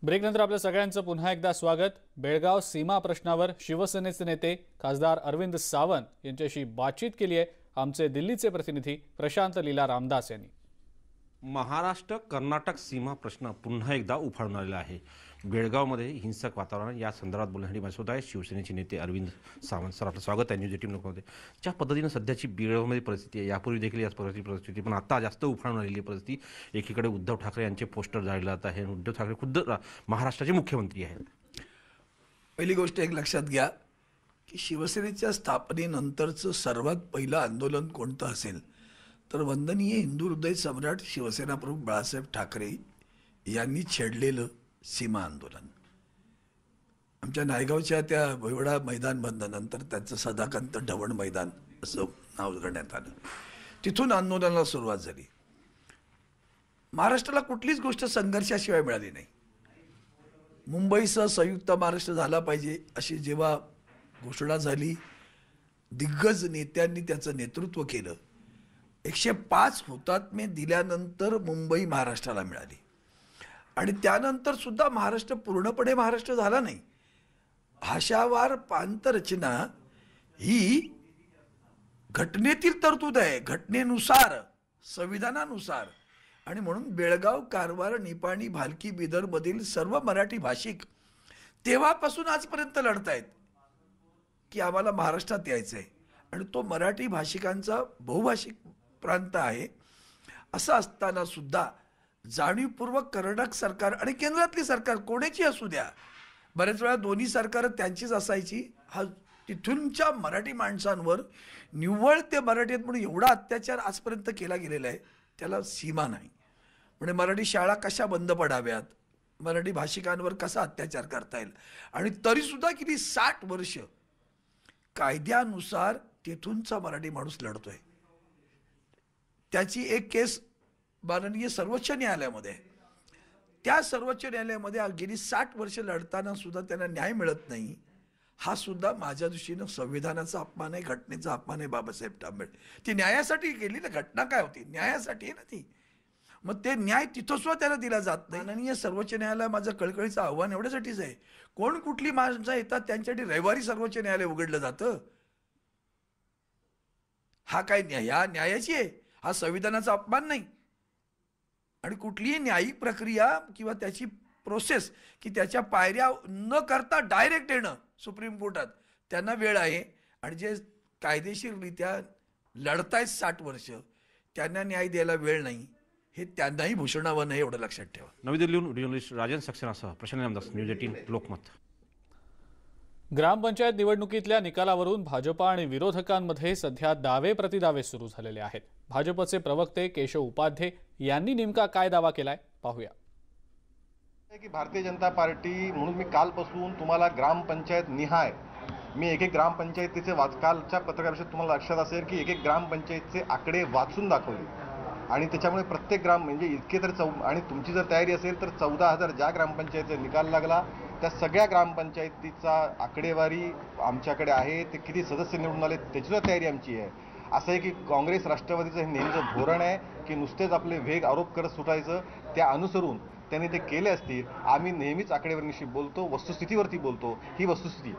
ब्रेकनंतर आपल्या सगळ्यांचं पुन्हा एकदा स्वागत। बेळगाव सीमा प्रश्नावर शिवसेनेचे नेते खासदार अरविंद सावंत यांच्याशी बातचीत केली आहे आमचे दिल्लीचे प्रतिनिधी प्रशांत लीला रामदास यांनी। महाराष्ट्र कर्नाटक सीमा प्रश्न पुन्हा एकदा उफाळून आलेला आहे। बेळगावमध्ये हिंसक वातावरण या संदर्भात बोलण्यासाठी माझ्यासोबत आहे शिवसेनेचे नेते अरविंद सावंत। सर, आपलं स्वागत आहे न्यूज 18 मध्ये। ज्या पद्धतीने सध्याची बेळगावमध्ये परिस्थिती आहे, यापूर्वी देखील याच परिस्थिती पण आता जास्त उफाळून आलेली परिस्थिती। एकीकडे उद्धव ठाकरे यांचे पोस्टर जाळले जात आहे। उद्धव ठाकरे खुद्द महाराष्ट्राचे मुख्यमंत्री आहेत। पहिली गोष्ट एक लक्षात घ्या की शिवसेनेच्या स्थापनेनंतरचं सर्वात पहिलं आंदोलन कोणतं असेल तर वंदनीय हिंदू हृदय सम्राट शिवसेना प्रमुख बाळासाहेब ठाकरे यांनी छेडलेलं सीमा आंदोलन। आमच्या नायगावच्या त्या भोयवाडा मैदान बंदनंतर त्याचं सदाकांत ढवण मैदान असं नाव करण्यात आलं। तिथून आंदोलनाला सुरुवात झाली। महाराष्ट्राला कुठलीच गोष्ट संघर्षाशिवाय मिळाली नाही। मुंबईसह संयुक्त महाराष्ट्र झाला पाहिजे अशी जेव्हा घोषणा झाली, दिग्गज नेत्यांनी त्याचं नेतृत्व केलं। 105 हुतात्मे दिल्यानंतर मुंबई महाराष्ट्राला मिळाली आणि त्यानंतर सुद्धा महाराष्ट्र पूर्णपणे महाराष्ट्र झाला नाही। भाषावार प्रांतरचना ही घटनेतील तरतूद आहे, घटनेनुसार, संविधानानुसार। आणि म्हणून बेळगाव, कारवार, निपाणी, भालकी, बिदर मधील सर्व मराठी भाषिक तेव्हापासून आजपर्यंत लढतायत की आम्हाला महाराष्ट्रात यायचं आहे। आणि तो मराठी भाषिकांचा बहुभाषिक प्रांत आहे। असं असताना सुद्धा जाणीवपूर्वक कर्नाटक सरकार आणि केंद्रातली सरकार कोणाची असू द्या, बरेच वेळा दोन्ही सरकार त्यांचीच असायची, हा तिथूनच्या मराठी माणसांवर निव्वळ ते मराठीत म्हणून एवढा अत्याचार आजपर्यंत केला गेलेला आहे, त्याला सीमा नाही। म्हणजे मराठी शाळा कशा बंद पडाव्यात, मराठी भाषिकांवर कसा अत्याचार करता येईल, आणि तरीसुद्धा किती 60 वर्ष कायद्यानुसार तिथूनचा मराठी माणूस लढतोय। त्याची एक केस माननीय सर्वोच्च न्यायालयामध्ये आहे। त्या सर्वोच्च न्यायालयामध्ये गेली 60 वर्ष लढताना सुद्धा त्यांना न्याय मिळत नाही। हा सुद्धा माझ्या दृष्टीनं संविधानाचा अपमान आहे, घटनेचा अपमान आहे। बाबासाहेब आंबेडकर ती न्यायासाठी गेली ना, घटना काय होती, न्यायासाठी आहे ना ती। मग ते न्याय तिथं सुद्धा त्याला दिला जात नाही। माननीय सर्वोच्च न्यायालय माझं कळकळीचं आव्हान एवढ्यासाठीच आहे, कोण कुठली माणसं येतात त्यांच्यासाठी रविवारी सर्वोच्च न्यायालय उघडलं जातं। हा काय न्याय न्यायाची आहे, हा संविधानाचा अपमान नाही। आणि कुठलीही न्यायिक प्रक्रिया किंवा त्याची प्रोसेस की त्याच्या पायऱ्या न करता डायरेक्ट येणं सुप्रीम कोर्टात, त्यांना वेळ आहे। आणि जे कायदेशीररित्या लढतायत 60 वर्ष, त्यांना न्याय द्यायला वेळ नाही, हे त्यांनाही भूषणावं नाही, एवढं लक्षात ठेवा। नवी दिल्लीहून जर्नलिस्ट राजन सक्सेनासह प्रशांत रामदास, न्यूज 18 लोकमत। ग्रामपंचायत निवडणुकीतल्या निकालावरून भाजपा आणि विरोधकांमध्ये सध्या दावे प्रतिदावे सुरू झालेले आहेत। भाजपचे प्रवक्ते केशव उपाध्ये यांनी नेमका काय दावा केलाय पाहूया। की भारतीय जनता पार्टी म्हणून मी कालपासून तुम्हाला ग्रामपंचायत निहाय मी एक ग्रामपंचायतीचे कालच्या पत्रकारितेत तुम्हाला लक्षात असेल की एक ग्रामपंचायतचे आकडे वाचून दाखवले आणि त्याच्यामुळे प्रत्येक ग्राम म्हणजे इतके तर आणि तुमची जर तयारी असेल तर 14,000 ज्या ग्रामपंचायतीचा निकाल लागला त्या सगळ्या ग्रामपंचायतीचा आकडेवारी आमच्याकडे आहे। ते किती सदस्य निवडून आले त्याची सुद्धा तयारी आमची आहे। असं आहे की काँग्रेस राष्ट्रवादीचं हे नेहमीचं धोरण आहे की नुसतेच आपले वेग आरोप करत सुटायचं, त्या अनुसरून त्यांनी ते केले असतील। आम्ही नेहमीच आकडेवारीशी बोलतो, वस्तुस्थितीवरती बोलतो, ही वस्तुस्थिती।